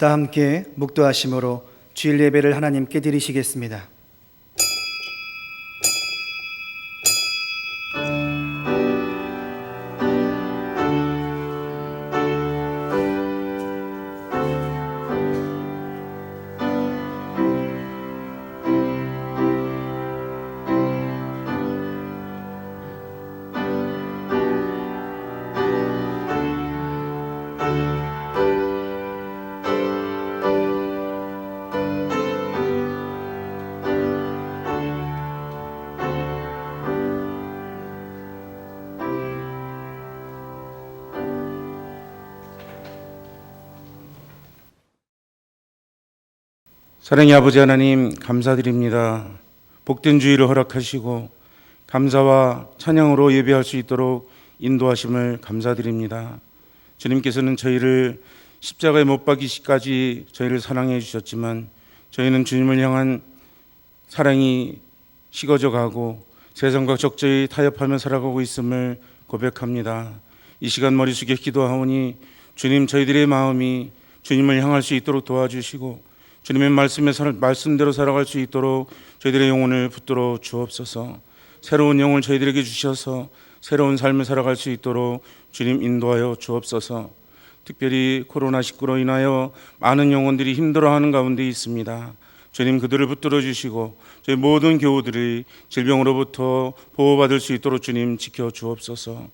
다 함께 묵도하심으로 주일 예배를 하나님께 드리시겠습니다. 사랑의 아버지 하나님, 감사드립니다. 복된 주일을 허락하시고 감사와 찬양으로 예배할 수 있도록 인도하심을 감사드립니다. 주님께서는 저희를 십자가에 못 박이시까지 저희를 사랑해 주셨지만 저희는 주님을 향한 사랑이 식어져 가고 세상과 적절히 타협하며 살아가고 있음을 고백합니다. 이 시간 머리 숙여 기도하오니 주님, 저희들의 마음이 주님을 향할 수 있도록 도와주시고 주님의 말씀대로 살아갈 수 있도록 저희들의 영혼을 붙들어 주옵소서. 새로운 영을 저희들에게 주셔서 새로운 삶을 살아갈 수 있도록 주님 인도하여 주옵소서. 특별히 코로나19로 인하여 많은 영혼들이 힘들어하는 가운데 있습니다. 주님, 그들을 붙들어 주시고 저희 모든 교우들이 질병으로부터 보호받을 수 있도록 주님 지켜 주옵소서.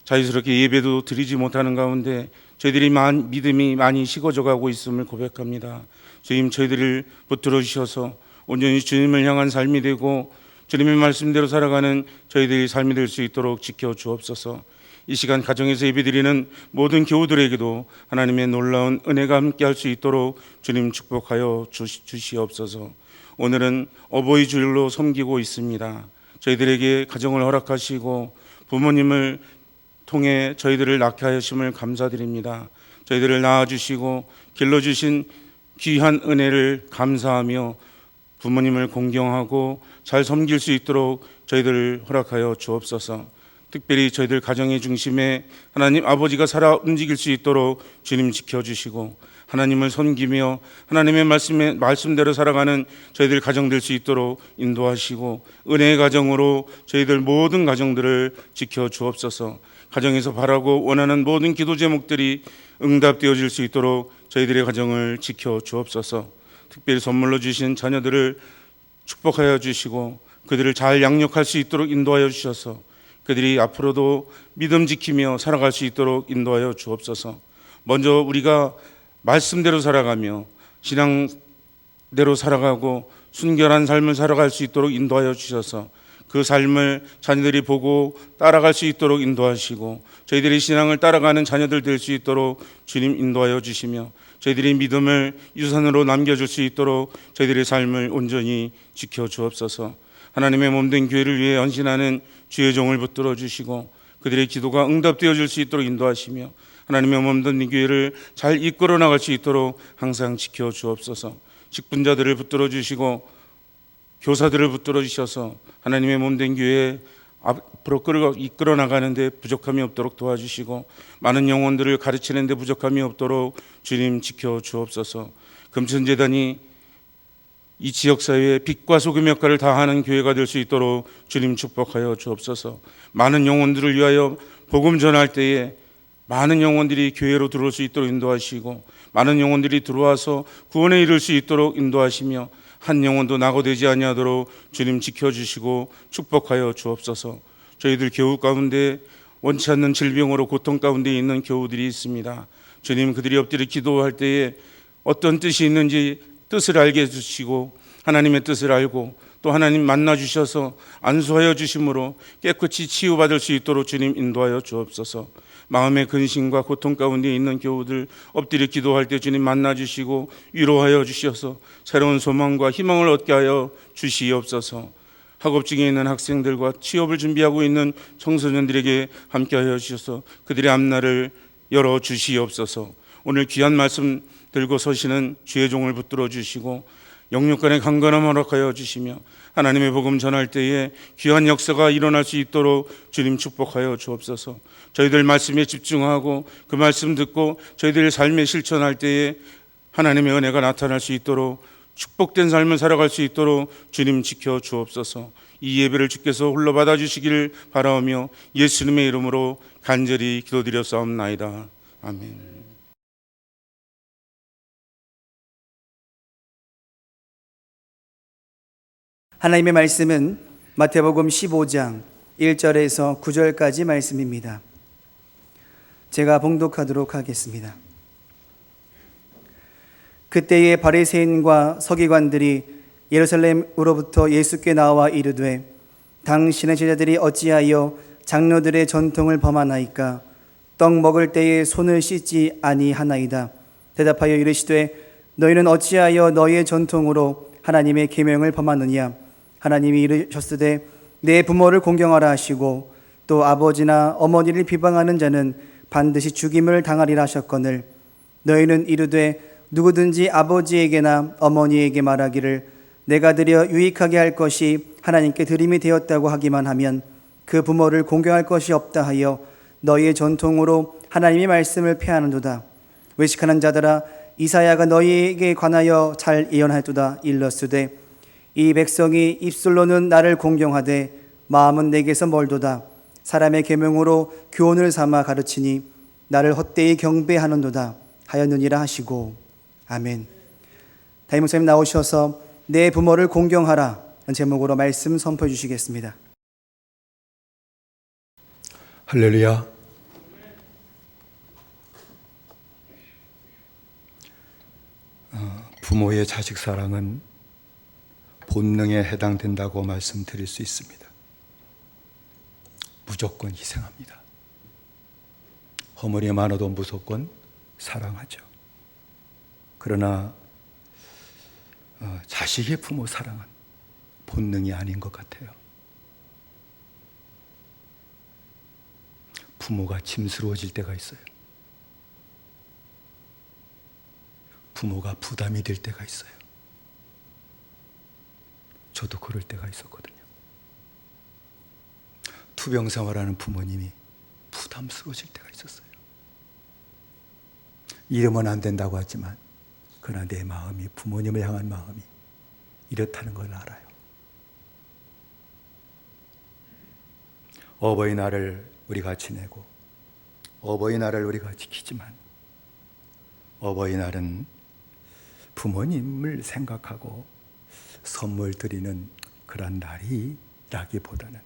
자유스럽게 예배도 드리지 못하는 가운데 저희들이 믿음이 많이 식어져 가고 있음을 고백합니다. 주님, 저희들을 붙들어 주셔서 온전히 주님을 향한 삶이 되고 주님의 말씀대로 살아가는 저희들의 삶이 될 수 있도록 지켜 주옵소서. 이 시간 가정에서 예배드리는 모든 교우들에게도 하나님의 놀라운 은혜가 함께할 수 있도록 주님 축복하여 주시옵소서. 오늘은 어버이 주일로 섬기고 있습니다. 저희들에게 가정을 허락하시고 부모님을 통해 저희들을 낳게 하심을 감사드립니다. 저희들을 낳아주시고 길러주신 귀한 은혜를 감사하며 부모님을 공경하고 잘 섬길 수 있도록 저희들을 허락하여 주옵소서. 특별히 저희들 가정의 중심에 하나님 아버지가 살아 움직일 수 있도록 주님 지켜주시고 하나님을 섬기며 하나님의 말씀대로 살아가는 저희들 가정 될 수 있도록 인도하시고 은혜의 가정으로 저희들 모든 가정들을 지켜주옵소서. 가정에서 바라고 원하는 모든 기도 제목들이 응답되어질 수 있도록 저희들의 가정을 지켜주옵소서. 특별히 선물로 주신 자녀들을 축복하여 주시고 그들을 잘 양육할 수 있도록 인도하여 주셔서 그들이 앞으로도 믿음 지키며 살아갈 수 있도록 인도하여 주옵소서. 먼저 우리가 말씀대로 살아가며 신앙대로 살아가고 순결한 삶을 살아갈 수 있도록 인도하여 주셔서 그 삶을 자녀들이 보고 따라갈 수 있도록 인도하시고 저희들의 신앙을 따라가는 자녀들 될 수 있도록 주님 인도하여 주시며 저희들이 믿음을 유산으로 남겨줄 수 있도록 저희들의 삶을 온전히 지켜주옵소서. 하나님의 몸된 교회를 위해 헌신하는 주의 종을 붙들어 주시고 그들의 기도가 응답되어질 수 있도록 인도하시며 하나님의 몸된 교회를 잘 이끌어 나갈 수 있도록 항상 지켜주옵소서. 직분자들을 붙들어 주시고 교사들을 붙들어 주셔서 하나님의 몸된 교회 앞으로 이끌어 나가는데 부족함이 없도록 도와주시고 많은 영혼들을 가르치는 데 부족함이 없도록 주님 지켜주옵소서. 금천재단이 이 지역사회에 빛과 소금 역할을 다하는 교회가 될 수 있도록 주님 축복하여 주옵소서. 많은 영혼들을 위하여 복음 전할 때에 많은 영혼들이 교회로 들어올 수 있도록 인도하시고 많은 영혼들이 들어와서 구원에 이를 수 있도록 인도하시며 한 영혼도 낙오되지 아니하도록 주님 지켜주시고 축복하여 주옵소서. 저희들 교우 가운데 원치 않는 질병으로 고통 가운데 있는 교우들이 있습니다. 주님, 그들이 엎드려 기도할 때에 어떤 뜻이 있는지 뜻을 알게 해주시고 하나님의 뜻을 알고 또 하나님 만나 주셔서 안수하여 주심으로 깨끗이 치유받을 수 있도록 주님 인도하여 주옵소서. 마음의 근심과 고통 가운데 있는 교우들 엎드려 기도할 때 주님 만나 주시고 위로하여 주셔서 새로운 소망과 희망을 얻게 하여 주시옵소서. 학업 중에 있는 학생들과 취업을 준비하고 있는 청소년들에게 함께하여 주셔서 그들의 앞날을 열어 주시옵소서. 오늘 귀한 말씀 들고 서시는 주의 종을 붙들어 주시고 영육간의 강건함 허락하여 주시며 하나님의 복음 전할 때에 귀한 역사가 일어날 수 있도록 주님 축복하여 주옵소서. 저희들 말씀에 집중하고 그 말씀 듣고 저희들의 삶에 실천할 때에 하나님의 은혜가 나타날 수 있도록 축복된 삶을 살아갈 수 있도록 주님 지켜 주옵소서. 이 예배를 주께서 홀로 받아주시길 바라오며 예수님의 이름으로 간절히 기도드렸사옵나이다. 아멘. 하나님의 말씀은 마태복음 15장 1절에서 9절까지 말씀입니다. 제가 봉독하도록 하겠습니다. 그때에 바리새인과 서기관들이 예루살렘으로부터 예수께 나와 이르되 당신의 제자들이 어찌하여 장로들의 전통을 범하나이까? 떡 먹을 때에 손을 씻지 아니하나이다. 대답하여 이르시되 너희는 어찌하여 너희의 전통으로 하나님의 계명을 범하느냐? 하나님이 이르셨으되 내 부모를 공경하라 하시고 또 아버지나 어머니를 비방하는 자는 반드시 죽임을 당하리라 하셨거늘 너희는 이르되 누구든지 아버지에게나 어머니에게 말하기를 내가 드려 유익하게 할 것이 하나님께 드림이 되었다고 하기만 하면 그 부모를 공경할 것이 없다 하여 너희의 전통으로 하나님의 말씀을 폐하는도다. 외식하는 자들아 이사야가 너희에게 관하여 잘 예언하였도다. 일렀으되 이 백성이 입술로는 나를 공경하되 마음은 내게서 멀도다. 사람의 계명으로 교훈을 삼아 가르치니 나를 헛되이 경배하는도다 하였느니라 하시고 아멘. 담임 목사님 나오셔서 내 부모를 공경하라 제목으로 말씀 선포해 주시겠습니다. 할렐루야. 부모의 자식 사랑은 본능에 해당된다고 말씀드릴 수 있습니다. 무조건 희생합니다. 허물이 많아도 무조건 사랑하죠. 그러나 자식의 부모 사랑은 본능이 아닌 것 같아요. 부모가 짐스러워질 때가 있어요. 부모가 부담이 될 때가 있어요. 저도 그럴 때가 있었거든요. 투병 생활하는 부모님이 부담스러워질 때가 있었어요. 이러면 안 된다고 하지만 그러나 내 마음이 부모님을 향한 마음이 이렇다는 걸 알아요. 어버이날을 우리가 지내고 어버이날을 우리가 지키지만 어버이날은 부모님을 생각하고 선물 드리는 그런 날이라기보다는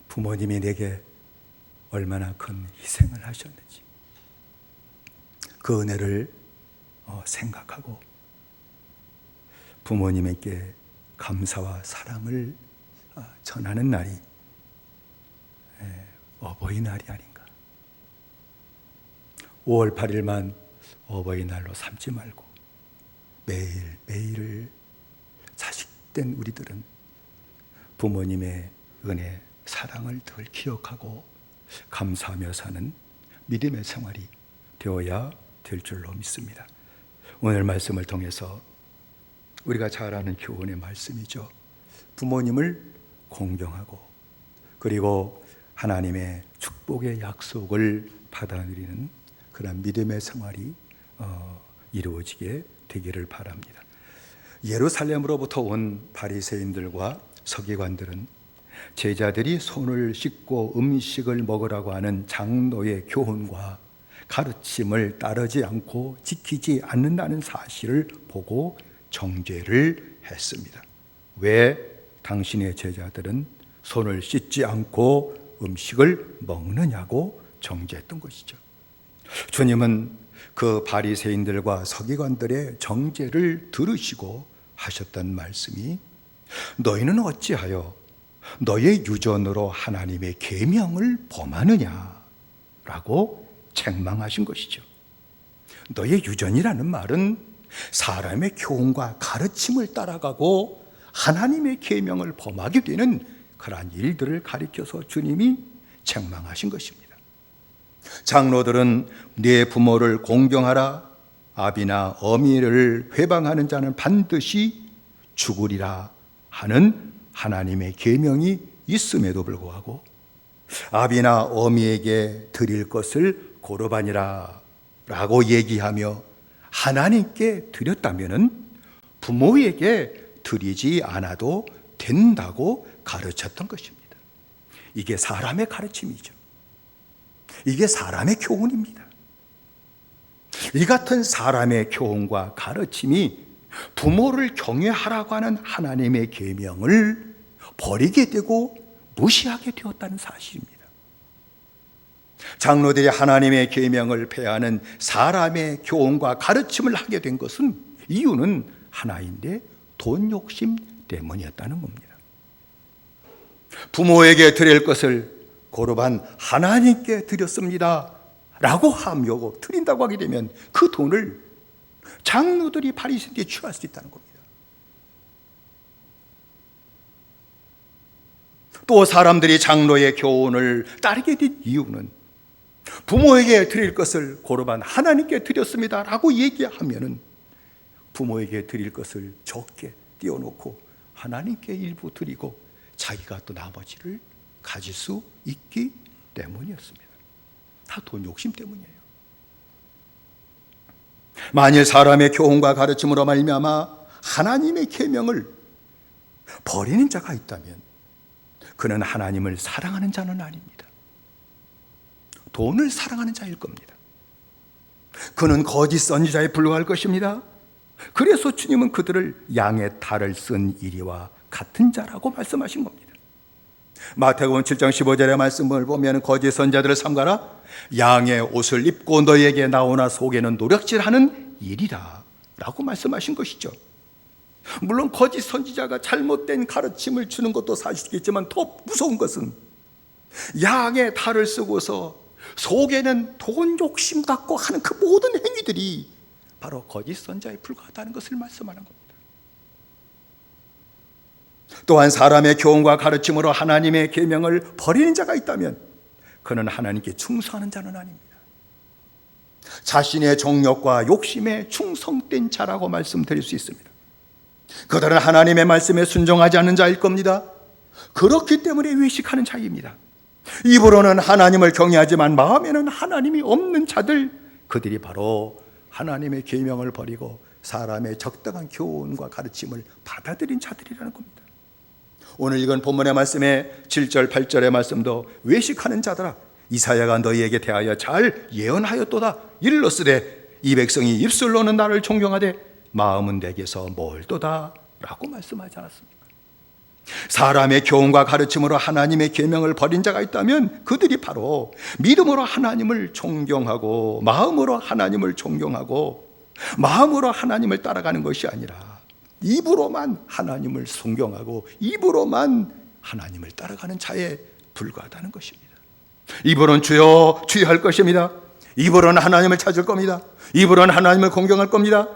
부모님이 내게 얼마나 큰 희생을 하셨는지 그 은혜를 생각하고 부모님에게 감사와 사랑을 전하는 날이 어버이날이 아닌가. 5월 8일만 어버이날로 삼지 말고 매일매일을 자식된 우리들은 부모님의 은혜, 사랑을 늘 기억하고 감사하며 사는 믿음의 생활이 되어야 될 줄로 믿습니다. 오늘 말씀을 통해서 우리가 잘 아는 교훈의 말씀이죠. 부모님을 공경하고 그리고 하나님의 축복의 약속을 받아들이는 그런 믿음의 생활이 이루어지게 되기를 바랍니다. 예루살렘으로부터 온 바리새인들과 서기관들은 제자들이 손을 씻고 음식을 먹으라고 하는 장로의 교훈과 가르침을 따르지 않고 지키지 않는다는 사실을 보고 정죄를 했습니다. 왜 당신의 제자들은 손을 씻지 않고 음식을 먹느냐고 정죄했던 것이죠. 주님은 그 바리새인들과 서기관들의 정죄를 들으시고 하셨던 말씀이 너희는 어찌하여 너의 유전으로 하나님의 계명을 범하느냐라고 책망하신 것이죠. 너의 유전이라는 말은 사람의 교훈과 가르침을 따라가고 하나님의 계명을 범하게 되는 그러한 일들을 가리켜서 주님이 책망하신 것입니다. 장로들은 네 부모를 공경하라, 아비나 어미를 회방하는 자는 반드시 죽으리라 하는 하나님의 계명이 있음에도 불구하고 아비나 어미에게 드릴 것을 고르바니라 라고 얘기하며 하나님께 드렸다면은 부모에게 드리지 않아도 된다고 가르쳤던 것입니다. 이게 사람의 가르침이죠. 이게 사람의 교훈입니다. 이 같은 사람의 교훈과 가르침이 부모를 경외하라고 하는 하나님의 계명을 버리게 되고 무시하게 되었다는 사실입니다. 장로들이 하나님의 계명을 폐하는 사람의 교훈과 가르침을 하게 된 것은 이유는 하나인데 돈 욕심 때문이었다는 겁니다. 부모에게 드릴 것을 고르반 하나님께 드렸습니다 라고 하며 드린다고 하게 되면 그 돈을 장로들이 바리새인들이 취할 수 있다는 겁니다. 또 사람들이 장로의 교훈을 따르게 된 이유는 부모에게 드릴 것을 고르반 하나님께 드렸습니다 라고 얘기하면은 부모에게 드릴 것을 적게 띄워놓고 하나님께 일부 드리고 자기가 또 나머지를 가질 수 있기 때문이었습니다. 다 돈 욕심 때문이에요. 만일 사람의 교훈과 가르침으로 말미암아 하나님의 계명을 버리는 자가 있다면 그는 하나님을 사랑하는 자는 아닙니다. 돈을 사랑하는 자일 겁니다. 그는 거짓 선지자에 불과할 것입니다. 그래서 주님은 그들을 양의 탈을 쓴 이리와 같은 자라고 말씀하신 겁니다. 마태복음 7장 15절의 말씀을 보면 거짓 선지자들을 삼가라. 양의 옷을 입고 너에게 나오나 속에는 노략질하는 일이라 라고 말씀하신 것이죠. 물론 거짓 선지자가 잘못된 가르침을 주는 것도 사실이겠지만 더 무서운 것은 양의 탈을 쓰고서 속에는 돈 욕심 갖고 하는 그 모든 행위들이 바로 거짓 선지자에 불과하다는 것을 말씀하는 겁니다. 또한 사람의 교훈과 가르침으로 하나님의 계명을 버리는 자가 있다면 그는 하나님께 충성하는 자는 아닙니다. 자신의 정욕과 욕심에 충성된 자라고 말씀드릴 수 있습니다. 그들은 하나님의 말씀에 순종하지 않는 자일 겁니다. 그렇기 때문에 외식하는 자입니다. 입으로는 하나님을 경외하지만 마음에는 하나님이 없는 자들, 그들이 바로 하나님의 계명을 버리고 사람의 적당한 교훈과 가르침을 받아들인 자들이라는 겁니다. 오늘 읽은 본문의 말씀에 7절 8절의 말씀도 외식하는 자들아 이사야가 너희에게 대하여 잘 예언하였도다. 일렀으되 이 백성이 입술로는 나를 존경하되 마음은 내게서 멀도다 라고 말씀하지 않았습니까? 사람의 교훈과 가르침으로 하나님의 계명을 버린 자가 있다면 그들이 바로 믿음으로 하나님을 존경하고 마음으로 하나님을 존경하고 마음으로 하나님을 따라가는 것이 아니라 입으로만 하나님을 존경하고 입으로만 하나님을 따라가는 자에 불과하다는 것입니다. 입으로는 주여 주여 할 것입니다. 입으로는 하나님을 찾을 겁니다. 입으로는 하나님을 공경할 겁니다.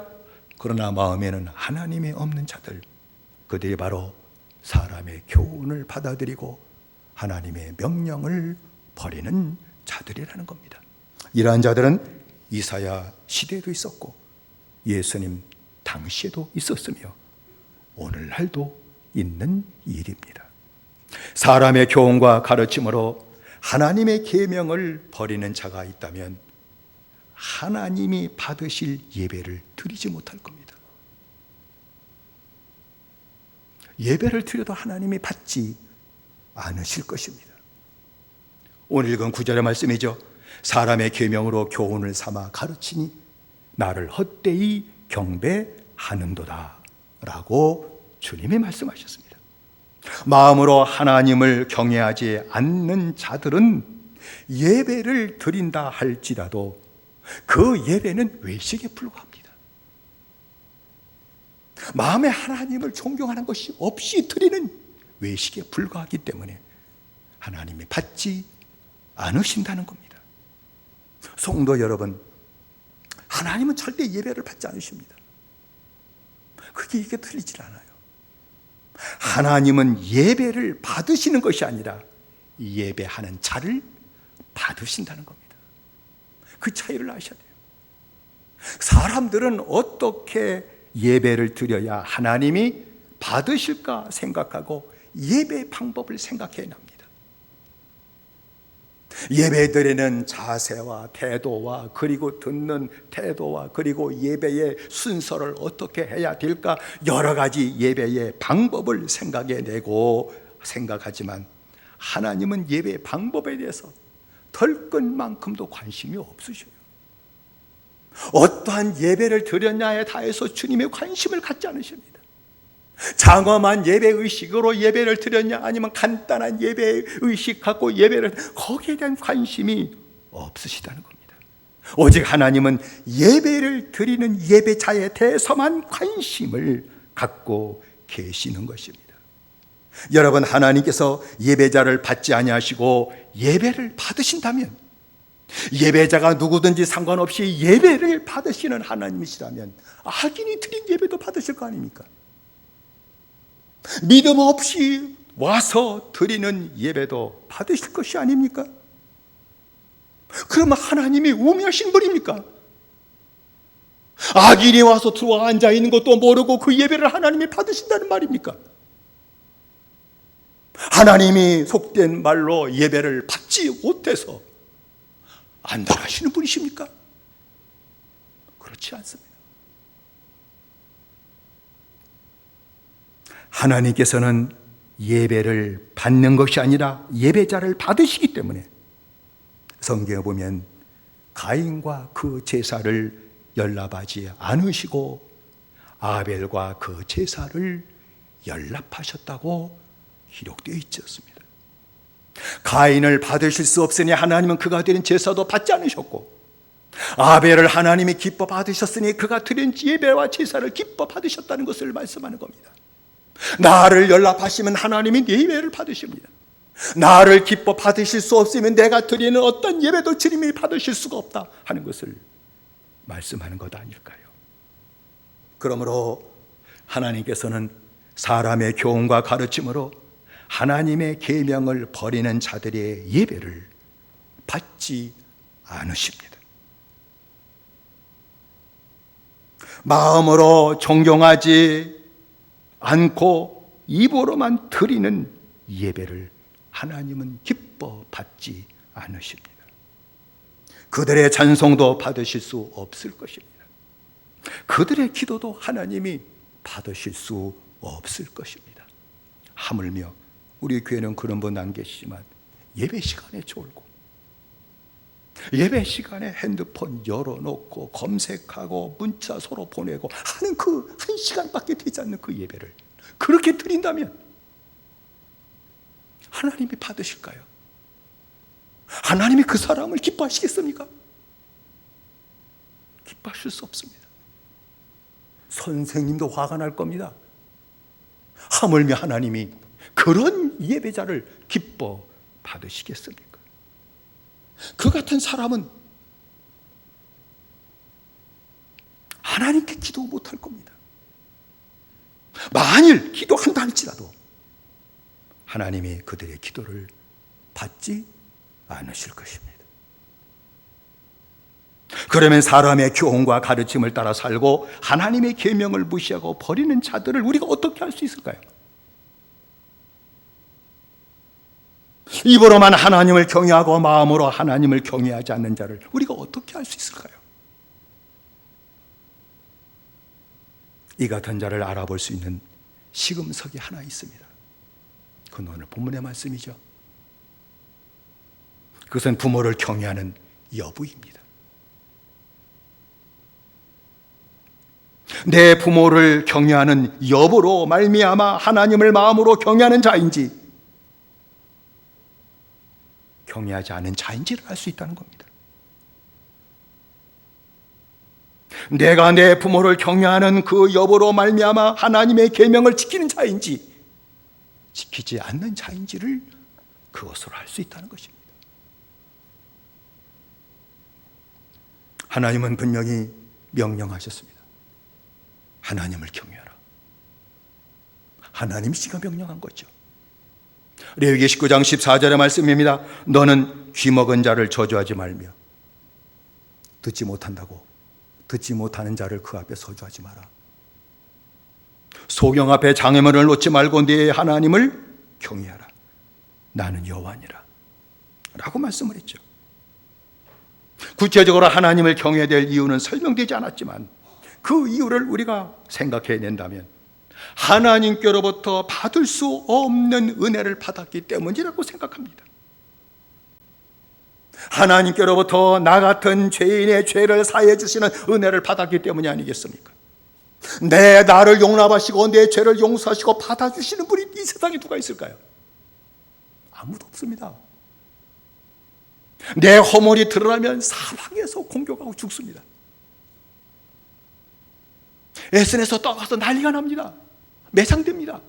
그러나 마음에는 하나님이 없는 자들, 그들이 바로 사람의 교훈을 받아들이고 하나님의 명령을 버리는 자들이라는 겁니다. 이러한 자들은 이사야 시대에도 있었고 예수님 당시에도 있었으며 오늘날도 있는 일입니다. 사람의 교훈과 가르침으로 하나님의 계명을 버리는 자가 있다면 하나님이 받으실 예배를 드리지 못할 겁니다. 예배를 드려도 하나님이 받지 않으실 것입니다. 오늘 읽은 9절의 말씀이죠. 사람의 계명으로 교훈을 삼아 가르치니 나를 헛되이 경배하는도다 라고 주님이 말씀하셨습니다. 마음으로 하나님을 경외하지 않는 자들은 예배를 드린다 할지라도 그 예배는 외식에 불과합니다. 마음에 하나님을 존경하는 것이 없이 드리는 외식에 불과하기 때문에 하나님이 받지 않으신다는 겁니다. 성도 여러분, 하나님은 절대 예배를 받지 않으십니다. 그게 이게 틀리질 않아요. 하나님은 예배를 받으시는 것이 아니라 예배하는 자를 받으신다는 겁니다. 그 차이를 아셔야 돼요. 사람들은 어떻게 예배를 드려야 하나님이 받으실까 생각하고 예배 방법을 생각해 납니다. 예배드리는 자세와 태도와 그리고 듣는 태도와 그리고 예배의 순서를 어떻게 해야 될까, 여러 가지 예배의 방법을 생각해내고 생각하지만 하나님은 예배의 방법에 대해서 털끝만큼도 관심이 없으셔요. 어떠한 예배를 드렸냐에 대해서 주님의 관심을 갖지 않으십니다. 장엄한 예배의식으로 예배를 드렸냐 아니면 간단한 예배의식 갖고 예배를, 거기에 대한 관심이 없으시다는 겁니다. 오직 하나님은 예배를 드리는 예배자에 대해서만 관심을 갖고 계시는 것입니다. 여러분, 하나님께서 예배자를 받지 아니하시고 예배를 받으신다면, 예배자가 누구든지 상관없이 예배를 받으시는 하나님이시라면 악인이 드린 예배도 받으실 거 아닙니까? 믿음 없이 와서 드리는 예배도 받으실 것이 아닙니까? 그러면 하나님이 우매하신 분입니까? 악인이 와서 들어와 앉아 있는 것도 모르고 그 예배를 하나님이 받으신다는 말입니까? 하나님이 속된 말로 예배를 받지 못해서 안달하시는 분이십니까? 그렇지 않습니다. 하나님께서는 예배를 받는 것이 아니라 예배자를 받으시기 때문에 성경에 보면 가인과 그 제사를 연락하지 않으시고 아벨과 그 제사를 연락하셨다고 기록되어 있었습니다. 가인을 받으실 수 없으니 하나님은 그가 드린 제사도 받지 않으셨고, 아벨을 하나님이 기뻐 받으셨으니 그가 드린 예배와 제사를 기뻐 받으셨다는 것을 말씀하는 겁니다. 나를 연락하시면 하나님이 예배를 받으십니다. 나를 기뻐 받으실 수 없으면 내가 드리는 어떤 예배도 주님이 받으실 수가 없다 하는 것을 말씀하는 것 아닐까요? 그러므로 하나님께서는 사람의 교훈과 가르침으로 하나님의 계명을 버리는 자들의 예배를 받지 않으십니다. 마음으로 존경하지 않고 입으로만 드리는 예배를 하나님은 기뻐 받지 않으십니다. 그들의 찬송도 받으실 수 없을 것입니다. 그들의 기도도 하나님이 받으실 수 없을 것입니다. 하물며 우리 교회는 그런 분 안 계시지만 예배 시간에 졸고, 예배 시간에 핸드폰 열어놓고 검색하고 문자 서로 보내고 하는 그 한 시간밖에 되지 않는 그 예배를 그렇게 드린다면 하나님이 받으실까요? 하나님이 그 사람을 기뻐하시겠습니까? 기뻐하실 수 없습니다. 선생님도 화가 날 겁니다. 하물며 하나님이 그런 예배자를 기뻐 받으시겠습니까? 그 같은 사람은 하나님께 기도 못할 겁니다. 만일 기도한다 할지라도 하나님이 그들의 기도를 받지 않으실 것입니다. 그러면 사람의 교훈과 가르침을 따라 살고 하나님의 계명을 무시하고 버리는 자들을 우리가 어떻게 할 수 있을까요? 입으로만 하나님을 경외하고 마음으로 하나님을 경외하지 않는 자를 우리가 어떻게 할 수 있을까요? 이 같은 자를 알아볼 수 있는 시금석이 하나 있습니다. 그건 오늘 본문의 말씀이죠. 그것은 부모를 경외하는 여부입니다. 내 부모를 경외하는 여부로 말미암아 하나님을 마음으로 경외하는 자인지 경외하지 않은 자인지를 알 수 있다는 겁니다. 내가 내 부모를 경외하는 그 여부로 말미암아 하나님의 계명을 지키는 자인지 지키지 않는 자인지를 그것으로 알 수 있다는 것입니다. 하나님은 분명히 명령하셨습니다. 하나님을 경외하라. 하나님이 지가 명령한 거죠. 레위기 19장 14절의 말씀입니다. 너는 귀먹은 자를 저주하지 말며 듣지 못한다고 듣지 못하는 자를 그 앞에 저주하지 마라. 소경 앞에 장애물을 놓지 말고 네 하나님을 경외하라. 나는 여호와니라. 라고 말씀을 했죠. 구체적으로 하나님을 경외해야 될 이유는 설명되지 않았지만 그 이유를 우리가 생각해낸다면 하나님께로부터 받을 수 없는 은혜를 받았기 때문이라고 생각합니다. 하나님께로부터 나 같은 죄인의 죄를 사해 주시는 은혜를 받았기 때문이 아니겠습니까? 나를 용납하시고 내 죄를 용서하시고 받아주시는 분이 이 세상에 누가 있을까요? 아무도 없습니다. 내 허물이 드러나면 사방에서 공격하고 죽습니다. SNS에서 떠가서 난리가 납니다. 매장됩니다.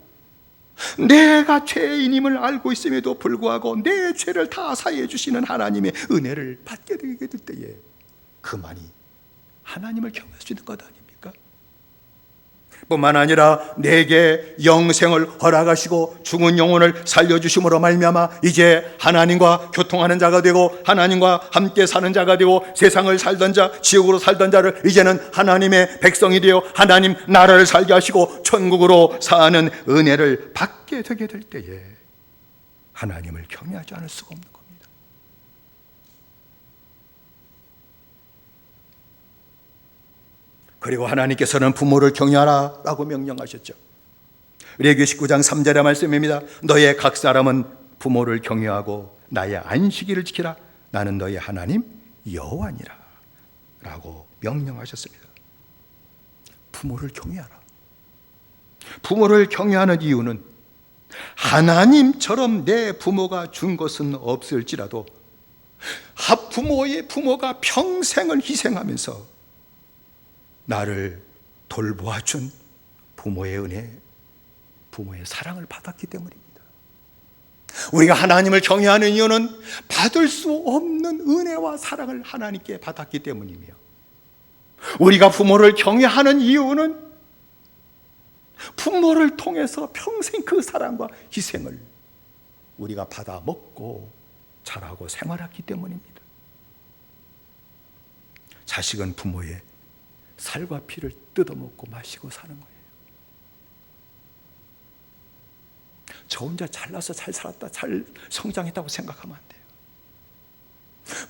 내가 죄인임을 알고 있음에도 불구하고 내 죄를 다 사해 주시는 하나님의 은혜를 받게 되게 될 때에 그만이 하나님을 경외할 수 있는 것 아닙니까? 뿐만 아니라 내게 영생을 허락하시고 죽은 영혼을 살려주심으로 말미암아 이제 하나님과 교통하는 자가 되고 하나님과 함께 사는 자가 되고 세상을 살던 자, 지옥으로 살던 자를 이제는 하나님의 백성이 되어 하나님 나라를 살게 하시고 천국으로 사는 은혜를 받게 되게 될 때에 하나님을 경외하지 않을 수가 없는 겁니다. 그리고 하나님께서는 부모를 경외하라 라고 명령하셨죠. 레위기 19장 3절의 말씀입니다. 너의 각 사람은 부모를 경외하고 나의 안식일을 지키라. 나는 너의 하나님 여호와니라 라고 명령하셨습니다. 부모를 경외하라. 부모를 경외하는 이유는 하나님처럼 내 부모가 준 것은 없을지라도 부모가 평생을 희생하면서 나를 돌보아준 부모의 은혜, 부모의 사랑을 받았기 때문입니다. 우리가 하나님을 경외하는 이유는 받을 수 없는 은혜와 사랑을 하나님께 받았기 때문이며 우리가 부모를 경외하는 이유는 부모를 통해서 평생 그 사랑과 희생을 우리가 받아 먹고 자라고 생활했기 때문입니다. 자식은 부모의 살과 피를 뜯어먹고 마시고 사는 거예요. 저 혼자 잘나서 잘 살았다, 잘 성장했다고 생각하면 안 돼요.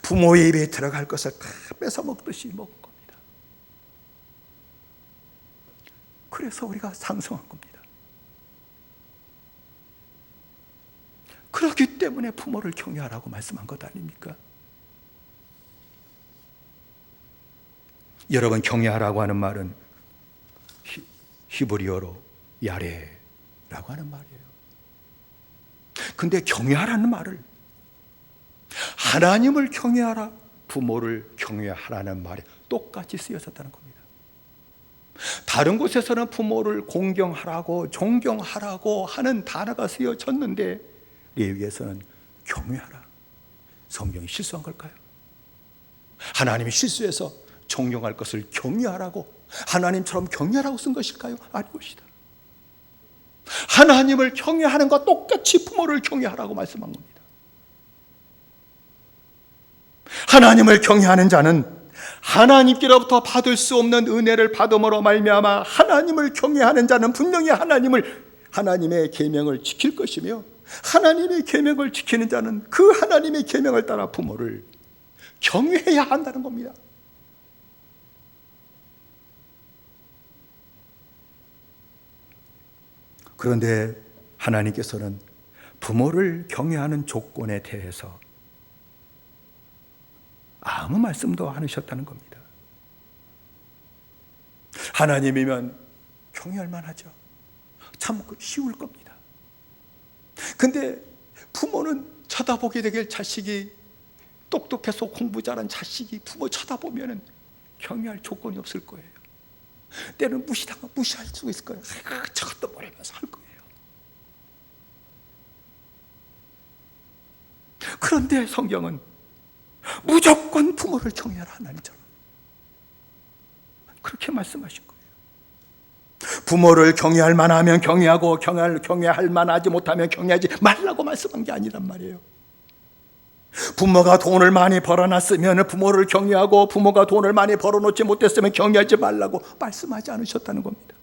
부모의 입에 들어갈 것을 다 뺏어 먹듯이 먹은 겁니다. 그래서 우리가 상성한 겁니다. 그렇기 때문에 부모를 경외하라고 말씀한 것 아닙니까? 여러분, 경외하라고 하는 말은 히브리어로 야레라고 하는 말이에요. 근데 경외하라는 말을 하나님을 경외하라, 부모를 경외하라는 말에 똑같이 쓰여졌다는 겁니다. 다른 곳에서는 부모를 공경하라고 존경하라고 하는 단어가 쓰여졌는데 레위기에서는 경외하라. 성경이 실수한 걸까요? 하나님이 실수해서 존경할 것을 경외하라고 하나님처럼 경외하라고 쓴 것일까요? 아니것이다. 하나님을 경외하는 것과 똑같이 부모를 경외하라고 말씀한 겁니다. 하나님을 경외하는 자는 하나님께로부터 받을 수 없는 은혜를 받음으로 말미암아 하나님을 경외하는 자는 분명히 하나님의 계명을 지킬 것이며 하나님의 계명을 지키는 자는 그 하나님의 계명을 따라 부모를 경외해야 한다는 겁니다. 그런데 하나님께서는 부모를 경외하는 조건에 대해서 아무 말씀도 안 하셨다는 겁니다. 하나님이면 경외할 만하죠. 참 쉬울 겁니다. 근데 부모는 쳐다보게 되길 자식이 똑똑해서 공부 잘한 자식이 부모 쳐다보면 경외할 조건이 없을 거예요. 때는 무시할 수 있을 거예요. 저것도 모르면서 할 거예요. 그런데 성경은 무조건 부모를 경외하라 하나님처럼 그렇게 말씀하신 거예요. 부모를 경외할 만하면 경외하고 경외할 만하지 못하면 경외하지 말라고 말씀한 게 아니란 말이에요. 부모가 돈을 많이 벌어놨으면 부모를 경외하고 부모가 돈을 많이 벌어놓지 못했으면 경외하지 말라고 말씀하지 않으셨다는 겁니다.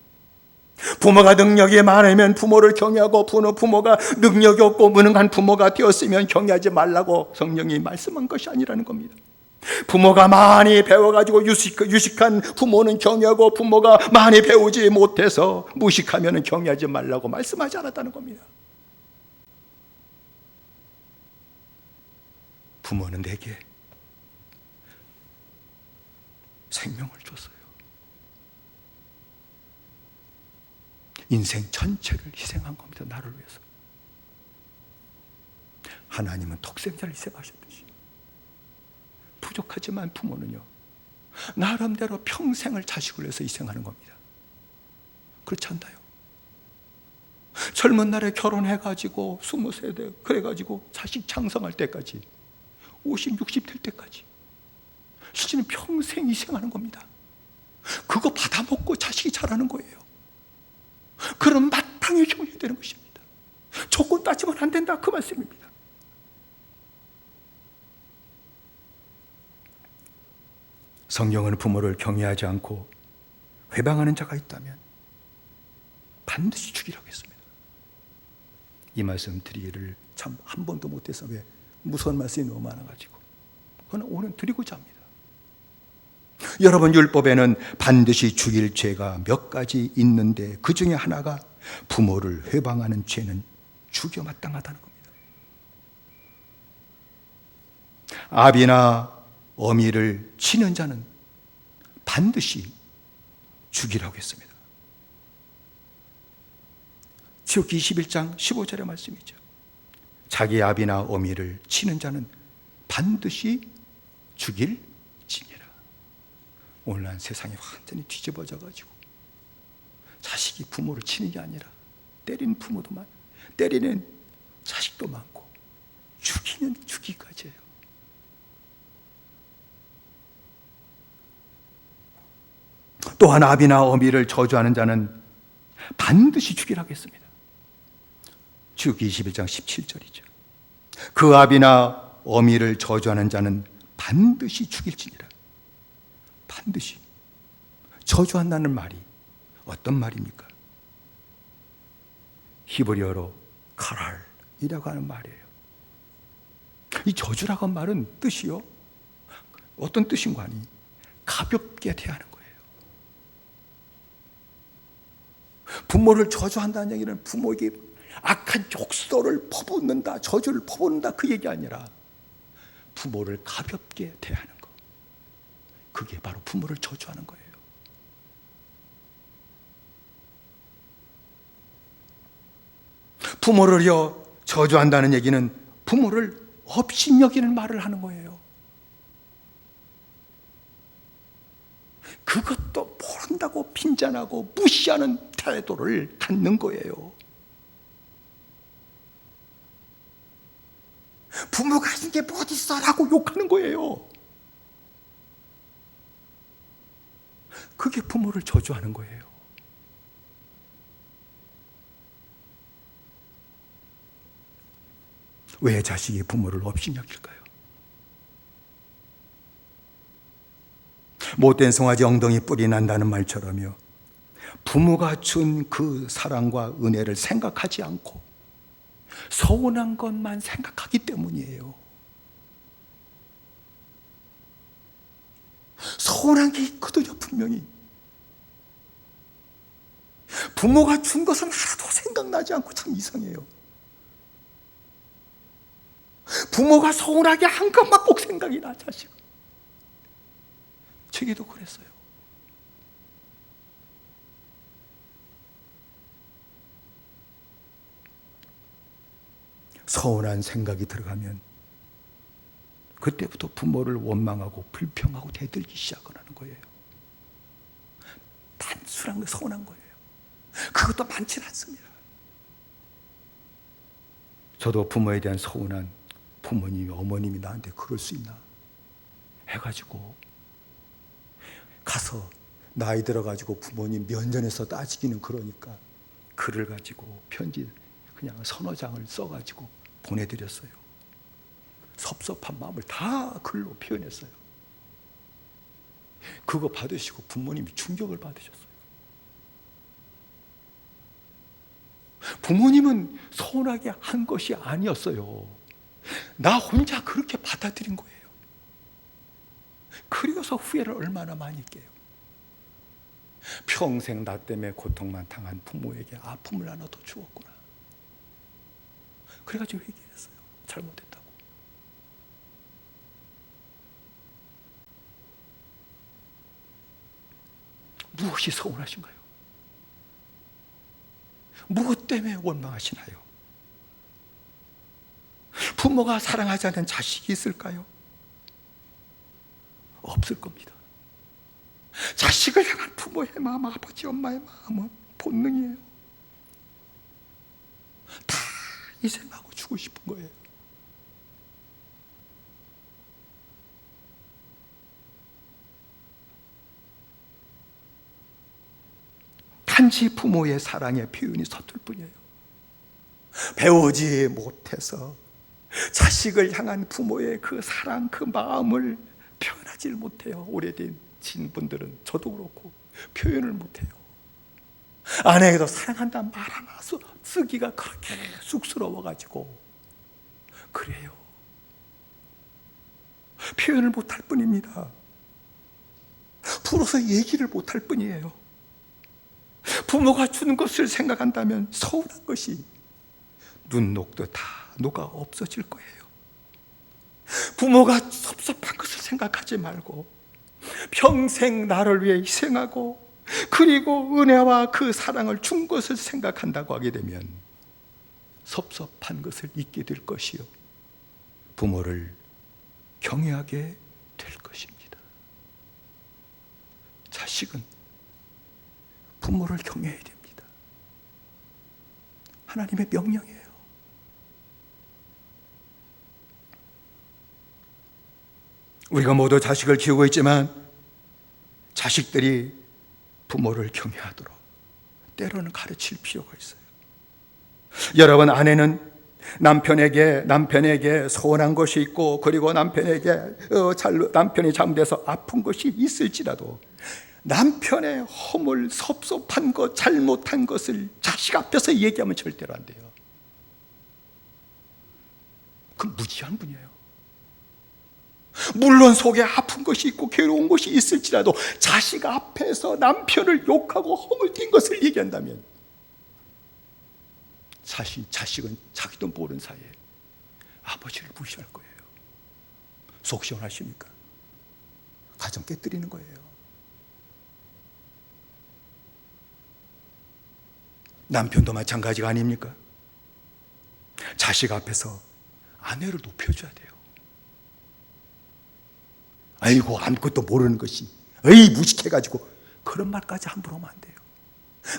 부모가 능력이 많으면 부모를 경외하고, 부모가 능력이 없고 무능한 부모가 되었으면 경외하지 말라고 성령이 말씀한 것이 아니라는 겁니다. 부모가 많이 배워가지고 유식한 부모는 경외하고, 부모가 많이 배우지 못해서 무식하면 경외하지 말라고 말씀하지 않았다는 겁니다. 부모는 내게 생명을 줬어요. 인생 전체를 희생한 겁니다. 나를 위해서. 하나님은 독생자를 희생하셨듯이, 부족하지만 부모는요, 나름대로 평생을 자식을 위해서 희생하는 겁니다. 그렇지 않나요? 젊은 날에 결혼해가지고 20세 그래가지고 자식 창성할 때까지, 50, 60 될 때까지 실제는 평생 희생하는 겁니다. 그거 받아먹고 자식이 자라는 거예요. 그럼 마땅히 경외해야 되는 것입니다. 조건 따지면 안 된다, 그 말씀입니다. 성경은 부모를 경외하지 않고 회방하는 자가 있다면 반드시 죽이라고 했습니다. 이 말씀 드리기를 참 한 번도 못해서, 왜 무서운 말씀이 너무 많아가지고, 그건 오늘 드리고자 합니다. 여러분, 율법에는 반드시 죽일 죄가 몇 가지 있는데 그 중에 하나가 부모를 회방하는 죄는 죽여 마땅하다는 겁니다. 아비나 어미를 치는 자는 반드시 죽이라고 했습니다. 지옥기 21장 15절의 말씀이죠. 자기 아비나 어미를 치는 자는 반드시 죽일지니라. 오늘날 세상이 완전히 뒤집어져가지고 자식이 부모를 치는 게 아니라 때리는 부모도 많고, 때리는 자식도 많고, 죽이는 죽이까지예요. 또한 아비나 어미를 저주하는 자는 반드시 죽이라고 했습니다. 주기 21장 17절이죠. 그 아비나 어미를 저주하는 자는 반드시 죽일지니라. 반드시. 저주한다는 말이 어떤 말입니까? 히브리어로 카랄이라고 하는 말이에요. 이 저주라고 하는 말은 뜻이요, 어떤 뜻인가 하니 가볍게 대하는 거예요. 부모를 저주한다는 얘기는 부모에게 악한 욕설을 퍼붓는다, 저주를 퍼붓는다, 그 얘기 아니라 부모를 가볍게 대하는 것, 그게 바로 부모를 저주하는 거예요. 부모를요 저주한다는 얘기는 부모를 업신여기는 말을 하는 거예요. 그것도 모른다고 빈잔하고 무시하는 태도를 갖는 거예요. 부모가 이게 뭐 어딨어 라고 욕하는 거예요. 그게 부모를 저주하는 거예요. 왜 자식이 부모를 업신여길까요? 못된 송아지 엉덩이 뿔이 난다는 말처럼요, 부모가 준 그 사랑과 은혜를 생각하지 않고 서운한 것만 생각하기 때문이에요. 서운한 게 있거든요, 분명히. 부모가 준 것은 하나도 생각나지 않고 참 이상해요. 부모가 서운하게 한 것만 꼭 생각이 나, 자식. 저기도 그랬어요. 서운한 생각이 들어가면 그때부터 부모를 원망하고 불평하고 대들기 시작하는 거예요. 단순한 거, 서운한 거예요. 그것도 많지는 않습니다. 저도 부모에 대한 서운한, 부모님이, 어머님이 나한테 그럴 수 있나 해가지고 가서 나이 들어가지고 부모님 면전에서 따지기는 그러니까 글을 가지고 편지 그냥 서너 장을 써가지고 보내드렸어요. 섭섭한 마음을 다 글로 표현했어요. 그거 받으시고 부모님이 충격을 받으셨어요. 부모님은 서운하게 한 것이 아니었어요. 나 혼자 그렇게 받아들인 거예요. 그래서 후회를 얼마나 많이 했게요. 평생 나 때문에 고통만 당한 부모에게 아픔을 하나 더 주었구나. 그래가지고 회개했어요. 잘못했다고. 무엇이 서운하신가요? 무엇 때문에 원망하시나요? 부모가 사랑하지 않는 자식이 있을까요? 없을 겁니다. 자식을 향한 부모의 마음, 아버지, 엄마의 마음은 본능이에요. 다 희생하고 주고 싶은 거예요. 단지 부모의 사랑의 표현이 서툴 뿐이에요. 배우지 못해서 자식을 향한 부모의 그 사랑, 그 마음을 표현하지 못해요. 오래된 친분들은 저도 그렇고 표현을 못해요. 아내에게도 사랑한다는 말 하나 쓰기가 그렇게 쑥스러워가지고 그래요. 표현을 못할 뿐입니다. 불어서 얘기를 못할 뿐이에요. 부모가 주는 것을 생각한다면 서운한 것이 눈 녹듯 다 녹아 없어질 거예요. 부모가 섭섭한 것을 생각하지 말고 평생 나를 위해 희생하고 그리고 은혜와 그 사랑을 준 것을 생각한다고 하게 되면 섭섭한 것을 잊게 될 것이요, 부모를 경외하게 될 것입니다. 자식은 부모를 경외해야 됩니다. 하나님의 명령이에요. 우리가 모두 자식을 키우고 있지만 자식들이 부모를 경외하도록 때로는 가르칠 필요가 있어요. 여러분, 아내는 남편에게 서운한 것이 있고 그리고 남편이 잘못해서 아픈 것이 있을지라도 남편의 허물, 섭섭한 것, 잘못한 것을 자식 앞에서 얘기하면 절대로 안 돼요. 그 무지한 분이에요. 물론 속에 아픈 것이 있고 괴로운 것이 있을지라도 자식 앞에서 남편을 욕하고 허물뛴 것을 얘기한다면 자식은 자기도 모르는 사이에 아버지를 무시할 거예요. 속 시원하십니까? 가정 깨뜨리는 거예요. 남편도 마찬가지가 아닙니까? 자식 앞에서 아내를 높여줘야 돼요. 아이고, 아무것도 모르는 것이 무식해가지고 그런 말까지 함부로 하면 안 돼요.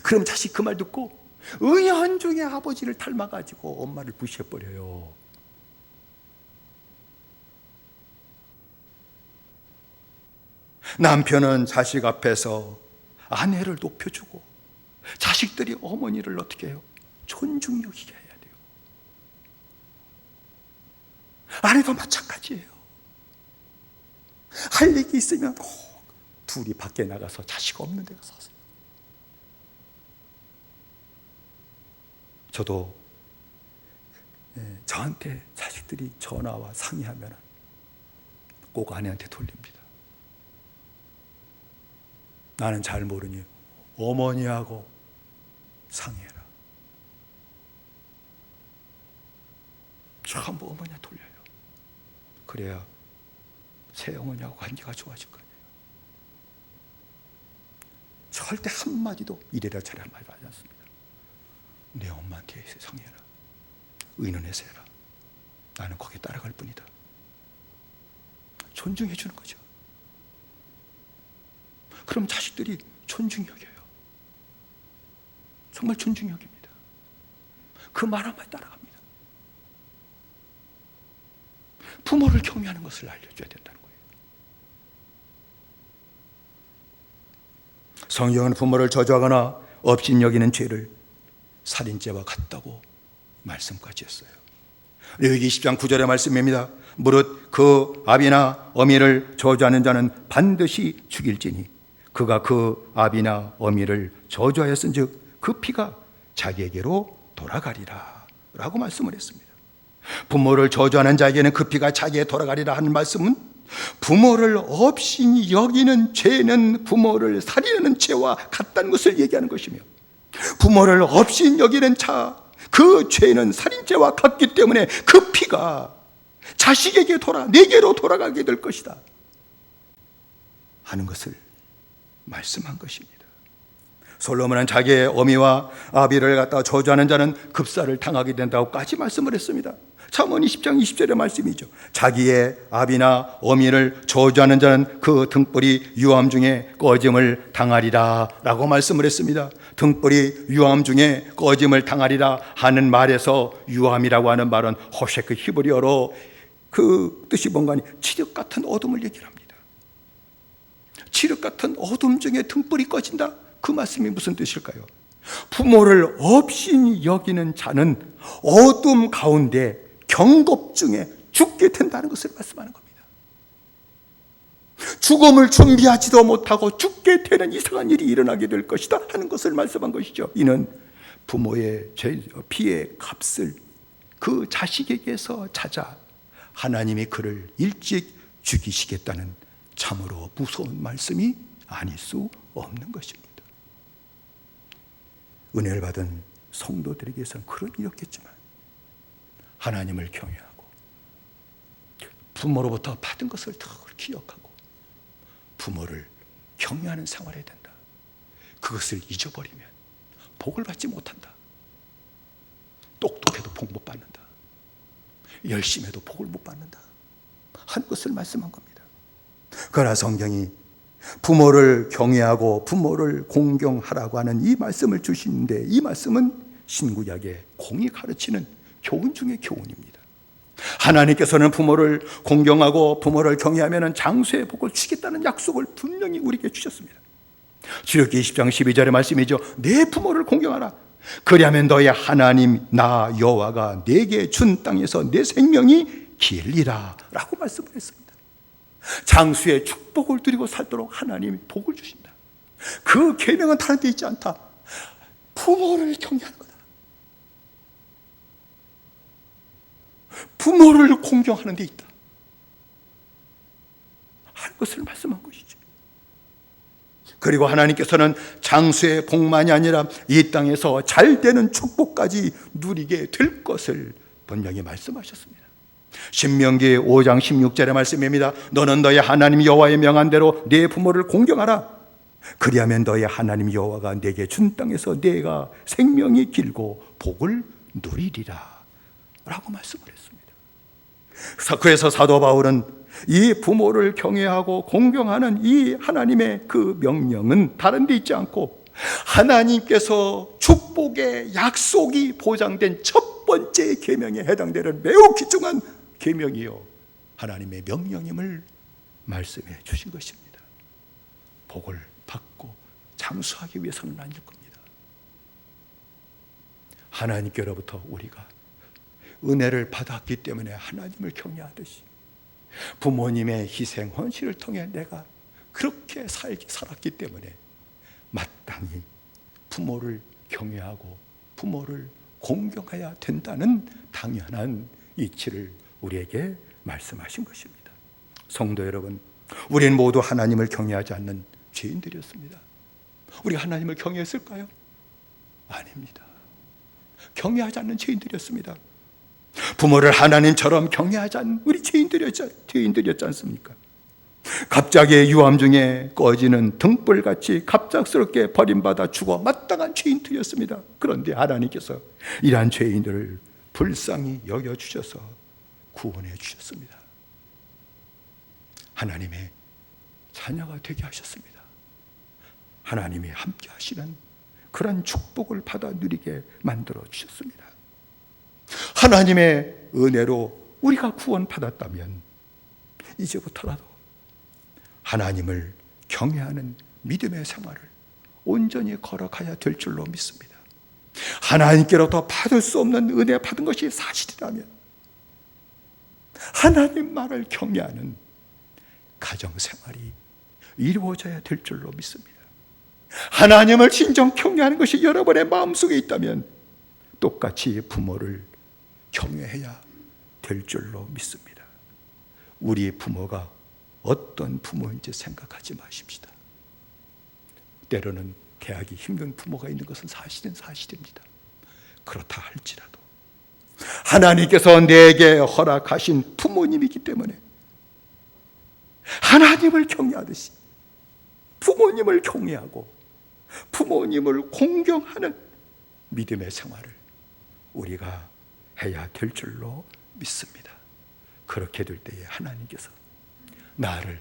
그럼 자식 그 말 듣고 은연중에 아버지를 닮아가지고 엄마를 무시해버려요. 남편은 자식 앞에서 아내를 높여주고 자식들이 어머니를 어떻게 해요? 존중 여기게 해야 돼요. 아내도 마찬가지예요. 할 얘기 있으면 둘이 밖에 나가서 자식 없는 데 가서 하세요. 저도 저한테 자식들이 전화와 상의하면 꼭 아내한테 돌립니다. 나는 잘 모르니 어머니하고 상의해라. 전부 어머니한테 돌려요. 그래야 새어머니하고 관계가 좋아질 거예요. 절대 한마디도 이래라 저래라 말하지 않습니다. 내 엄마한테 상의해라. 의논해서 해라. 나는 거기에 따라갈 뿐이다. 존중해 주는 거죠. 그럼 자식들이 존중 여겨요. 정말 존중 여깁니다. 그 말 한마디 따라갑니다. 부모를 경외하는 것을 알려줘야 된다는 거예요. 성경은 부모를 저주하거나 업신여기는 죄를 살인죄와 같다고 말씀까지 했어요. 레위기 20장 9절의 말씀입니다. 무릇 그 아비나 어미를 저주하는 자는 반드시 죽일지니 그가 그 아비나 어미를 저주하였은즉 그 피가 자기에게로 돌아가리라 라고 말씀을 했습니다. 부모를 저주하는 자에게는 그 피가 자기에 돌아가리라 하는 말씀은 부모를 업신이 여기는 죄는 부모를 살인하는 죄와 같다는 것을 얘기하는 것이며, 부모를 업신 여기는 자, 그 죄는 살인죄와 같기 때문에 그 피가 자식에게 내게로 돌아가게 될 것이다 하는 것을 말씀한 것입니다. 솔로몬은 자기의 어미와 아비를 갖다가 저주하는 자는 급사를 당하게 된다고까지 말씀을 했습니다. 잠언 20장 20절의 말씀이죠. 자기의 아비나 어미를 저주하는 자는 그 등불이 유암 중에 꺼짐을 당하리라 라고 말씀을 했습니다. 등불이 유암 중에 꺼짐을 당하리라 하는 말에서 유암이라고 하는 말은 호셰크 히브리어로 그 뜻이 뭔가 하니 칠흑 같은 어둠을 얘기합니다. 칠흑 같은 어둠 중에 등불이 꺼진다. 그 말씀이 무슨 뜻일까요? 부모를 업신이 여기는 자는 어둠 가운데 경겁 중에 죽게 된다는 것을 말씀하는 겁니다. 죽음을 준비하지도 못하고 죽게 되는 이상한 일이 일어나게 될 것이다 하는 것을 말씀한 것이죠. 이는 부모의 피의 값을 그 자식에게서 찾아 하나님이 그를 일찍 죽이시겠다는 참으로 무서운 말씀이 아닐 수 없는 것입니다. 은혜를 받은 성도들에게서는 그런 일이 없겠지만 하나님을 경외하고 부모로부터 받은 것을 더 기억하고 부모를 경외하는 생활을 해야 된다. 그것을 잊어버리면 복을 받지 못한다. 똑똑해도 복 못 받는다. 열심히 해도 복을 못 받는다 한 것을 말씀한 겁니다. 그러나 성경이 부모를 경외하고 부모를 공경하라고 하는 이 말씀을 주시는데, 이 말씀은 신구약의 공이 가르치는 교훈 중의 교훈입니다. 하나님께서는 부모를 공경하고 부모를 경외하면 장수의 복을 주겠다는 약속을 분명히 우리에게 주셨습니다. 출애굽기 20장 12절의 말씀이죠. 내 부모를 공경하라. 그리하면 너의 하나님 나 여호와가 내게 준 땅에서 내 생명이 길리라 라고 말씀을 했습니다. 장수의 축복을 누리고 살도록 하나님이 복을 주신다. 그 계명은 다른 데 있지 않다. 부모를 경외하는 거다. 부모를 공경하는 데 있다 하는 것을 말씀한 것이죠. 그리고 하나님께서는 장수의 복만이 아니라 이 땅에서 잘 되는 축복까지 누리게 될 것을 분명히 말씀하셨습니다. 신명기 5장 16절의 말씀입니다. 너는 너의 하나님 여호와의 명한 대로 네 부모를 공경하라. 그리하면 너의 하나님 여호와가 네게 준 땅에서 네가 생명이 길고 복을 누리리라 라고 말씀을 했습니다. 그래서 사도 바울은 이 부모를 경외하고 공경하는 이 하나님의 그 명령은 다른 데 있지 않고 하나님께서 축복의 약속이 보장된 첫 번째 계명에 해당되는 매우 귀중한 계명이요 하나님의 명령임을 말씀해 주신 것입니다. 복을 받고 장수하기 위해서는 아닐 겁니다. 하나님께로부터 우리가 은혜를 받았기 때문에 하나님을 경외하듯이 부모님의 희생 헌신을 통해 내가 그렇게 살았기 때문에 마땅히 부모를 경외하고 부모를 공경해야 된다는 당연한 이치를 우리에게 말씀하신 것입니다. 성도 여러분, 우리는 모두 하나님을 경외하지 않는 죄인들이었습니다. 우리가 하나님을 경외했을까요? 아닙니다. 경외하지 않는 죄인들이었습니다. 부모를 하나님처럼 경외하지 않는 우리 죄인들이었지 않습니까? 갑자기 유암 중에 꺼지는 등불같이 갑작스럽게 버림받아 죽어 마땅한 죄인들이었습니다. 그런데 하나님께서 이러한 죄인들을 불쌍히 여겨주셔서 구원해 주셨습니다. 하나님의 자녀가 되게 하셨습니다. 하나님이 함께 하시는 그런 축복을 받아 누리게 만들어 주셨습니다. 하나님의 은혜로 우리가 구원받았다면 이제부터라도 하나님을 경외하는 믿음의 생활을 온전히 걸어가야 될 줄로 믿습니다. 하나님께로부터 받을 수 없는 은혜 받은 것이 사실이라면 하나님 말을 경외하는 가정생활이 이루어져야 될 줄로 믿습니다. 하나님을 진정 경외하는 것이 여러분의 마음속에 있다면 똑같이 부모를 경외해야 될 줄로 믿습니다. 우리 부모가 어떤 부모인지 생각하지 마십시다. 때로는 대하기 힘든 부모가 있는 것은 사실입니다. 그렇다 할지라도 하나님께서 내게 허락하신 부모님이기 때문에 하나님을 경외하듯이 부모님을 경외하고 부모님을 공경하는 믿음의 생활을 우리가 해야 될 줄로 믿습니다. 그렇게 될 때에 하나님께서 나를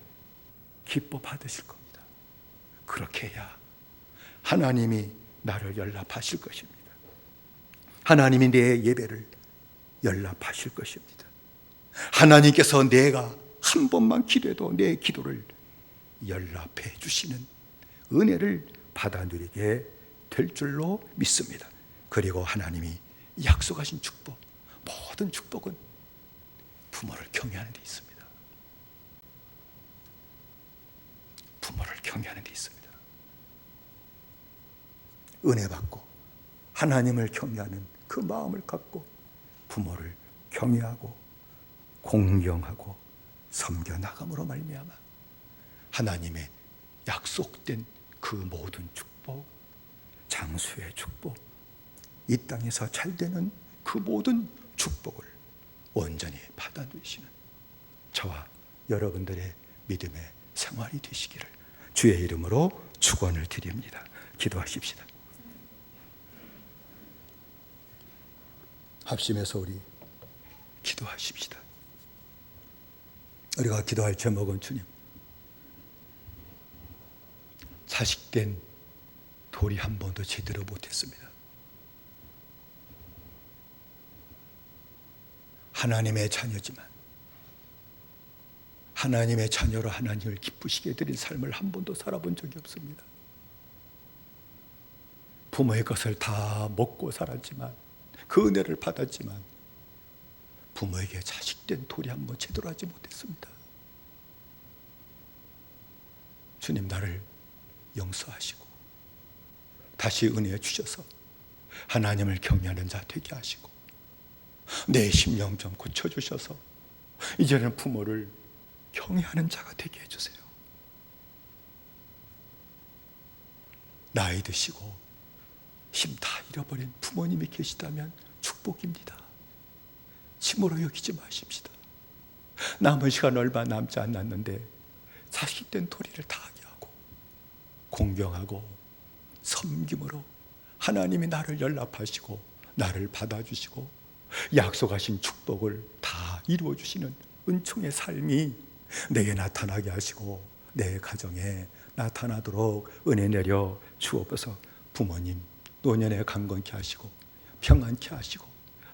기뻐 받으실 겁니다. 그렇게 해야 하나님이 나를 연락하실 것입니다. 하나님이 내 예배를 연락하실 것입니다. 하나님께서 내가 한 번만 기도해도 내 기도를 연락해 주시는 은혜를 받아 누리게 될 줄로 믿습니다. 그리고 하나님이 약속하신 축복, 모든 축복은 부모를 경외하는 데 있습니다. 부모를 경외하는 데 있습니다. 은혜 받고 하나님을 경외하는 그 마음을 갖고 부모를 경외하고 공경하고 섬겨 나감으로 말미암아 하나님의 약속된 그 모든 축복, 장수의 축복, 이 땅에서 잘 되는 그 모든 축복을 온전히 받아 누리시는 저와 여러분들의 믿음의 생활이 되시기를 주의 이름으로 축원을 드립니다. 기도하십시다. 합심해서 우리 기도하십시다. 우리가 기도할 제목은 주님, 자식된 돌이 한 번도 제대로 못했습니다. 하나님의 자녀지만 하나님의 자녀로 하나님을 기쁘시게 해드린 삶을 한 번도 살아본 적이 없습니다. 부모의 것을 다 먹고 살았지만, 그 은혜를 받았지만 부모에게 자식된 돌이 한 번 제대로 하지 못했습니다. 주님, 나를 용서하시고 다시 은혜 주셔서 하나님을 경외하는 자 되게 하시고 내 심령 좀 고쳐주셔서 이제는 부모를 경외하는 자가 되게 해주세요. 나이 드시고 힘 다 잃어버린 부모님이 계시다면 축복입니다. 침으로 여기지 마십시다. 남은 시간 얼마 남지 않았는데 자식된 도리를 다하게 하고 공경하고 섬김으로 하나님이 나를 연락하시고 나를 받아주시고 약속하신 축복을 다 이루어주시는 은총의 삶이 내게 나타나게 하시고 내 가정에 나타나도록 은혜 내려 주옵소서. 부모님 노년에 강건케 하시고 평안케 하시고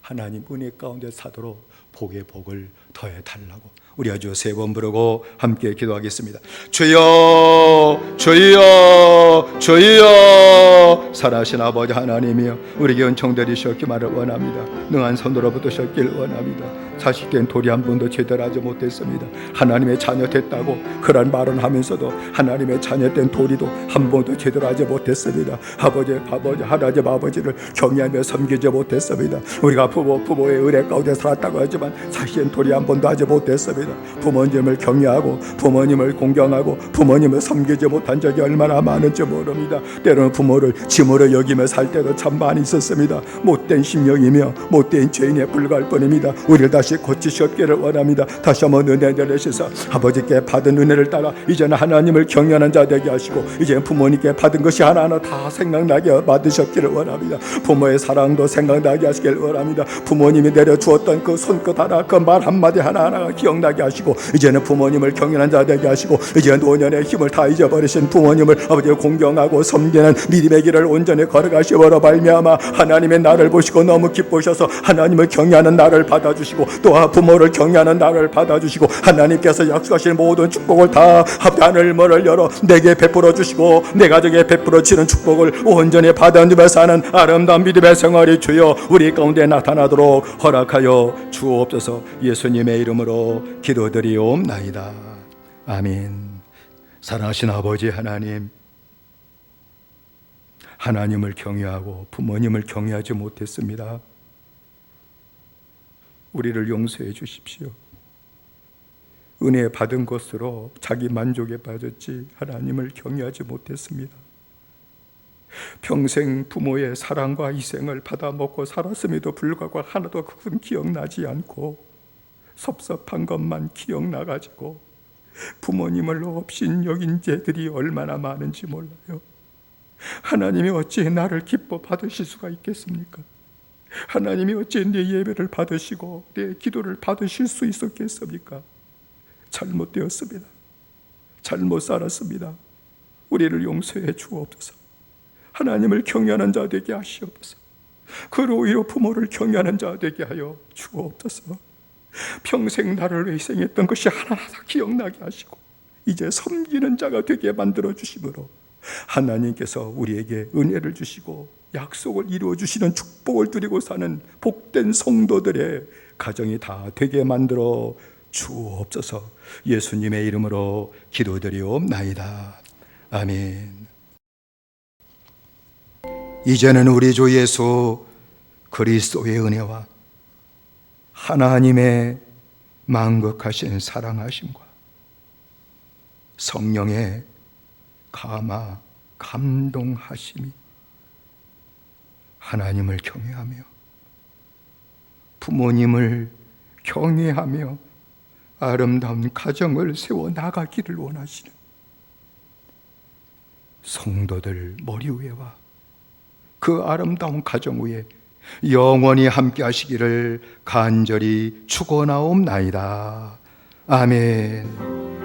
하나님 은혜 가운데 사도록 복의 복을 더해 달라고 우리 아주 세 번 부르고 함께 기도하겠습니다. 주여 주여 주여, 살아신 아버지 하나님이여, 우리에게 은총 내리셨기만을 원합니다. 능한 손으로 붙으셨길 원합니다. 자식된 돌이 한 번도 제대로 하지 못했습니다. 하나님의 자녀 됐다고 그런 말은 하면서도 하나님의 자녀된 돌이도 한 번도 제대로 하지 못했습니다. 하나님 아버지를 경외하며 섬기지 못했습니다. 우리가 부모의 은혜 가운데 살았다고 하지만 자식된 돌이 한 번도 하지 못했습니다. 부모님을 경외하고 부모님을 공경하고 부모님을 섬기지 못한 적이 얼마나 많은지 모릅니다. 때로는 부모를 짐으로 여기며 살 때도 참 많이 있었습니다. 못된 심령이며 못된 죄인에 불과할 뿐입니다. 우리를 다시 고치셨기를 원합니다. 다시 한번 은혜 내리셔서 아버지께 받은 은혜를 따라 이제는 하나님을 경외하는 자 되게 하시고 이제 부모님께 받은 것이 하나하나 다 생각나게 받으셨기를 원합니다. 부모의 사랑도 생각나게 하시길 원합니다. 부모님이 내려주었던 그 손끝 하나, 그 말 한마디 하나하나가 기억나게 하시고 이제는 부모님을 경외하는 자 되게 하시고 이제 노년의 힘을 다 잊어버리신 부모님을 아버지 공경하고 섬기는 믿음의 길을 온전히 걸어가시므로 말미암아 하나님의 나를 보시고 너무 기쁘셔서 하나님을 경외하는 나를 받아주시고 또한 부모를 경외하는 나를 받아주시고 하나님께서 약속하신 모든 축복을 다 하늘문을 열어 내게 베풀어 주시고 내 가정에 베풀어 지는 축복을 온전히 받아들며 사는 아름다운 믿음의 생활이 주여 우리 가운데 나타나도록 허락하여 주옵소서. 예수님의 이름으로 기도드리옵나이다. 아멘. 사랑하신 아버지 하나님, 하나님을 경외하고 부모님을 경외하지 못했습니다. 우리를 용서해 주십시오. 은혜 받은 것으로 자기 만족에 빠졌지 하나님을 경외하지 못했습니다. 평생 부모의 사랑과 희생을 받아 먹고 살았음에도 불구하고 하나도 그것은 기억나지 않고 섭섭한 것만 기억나가지고 부모님을 없인 여긴 죄들이 얼마나 많은지 몰라요. 하나님이 어찌 나를 기뻐 받으실 수가 있겠습니까? 하나님이 어찌 내 예배를 받으시고 내 기도를 받으실 수 있었겠습니까? 잘못되었습니다. 잘못 살았습니다. 우리를 용서해 주옵소서. 하나님을 경외하는 자 되게 하시옵소서. 그로 오히려 부모를 경외하는 자 되게 하여 주옵소서. 평생 나를 희생했던 것이 하나하나 기억나게 하시고 이제 섬기는 자가 되게 만들어 주심으로 하나님께서 우리에게 은혜를 주시고 약속을 이루어 주시는 축복을 드리고 사는 복된 성도들의 가정이 다 되게 만들어 주옵소서. 예수님의 이름으로 기도드리옵나이다. 아멘. 이제는 우리 주 예수 그리스도의 은혜와 하나님의 만극하신 사랑하심과 성령의 감화 감동하심이 하나님을 경외하며 부모님을 경외하며 아름다운 가정을 세워 나가기를 원하시는 성도들 머리 위에와 그 아름다운 가정 위에 영원히 함께 하시기를 간절히 축원하옵나이다. 아멘.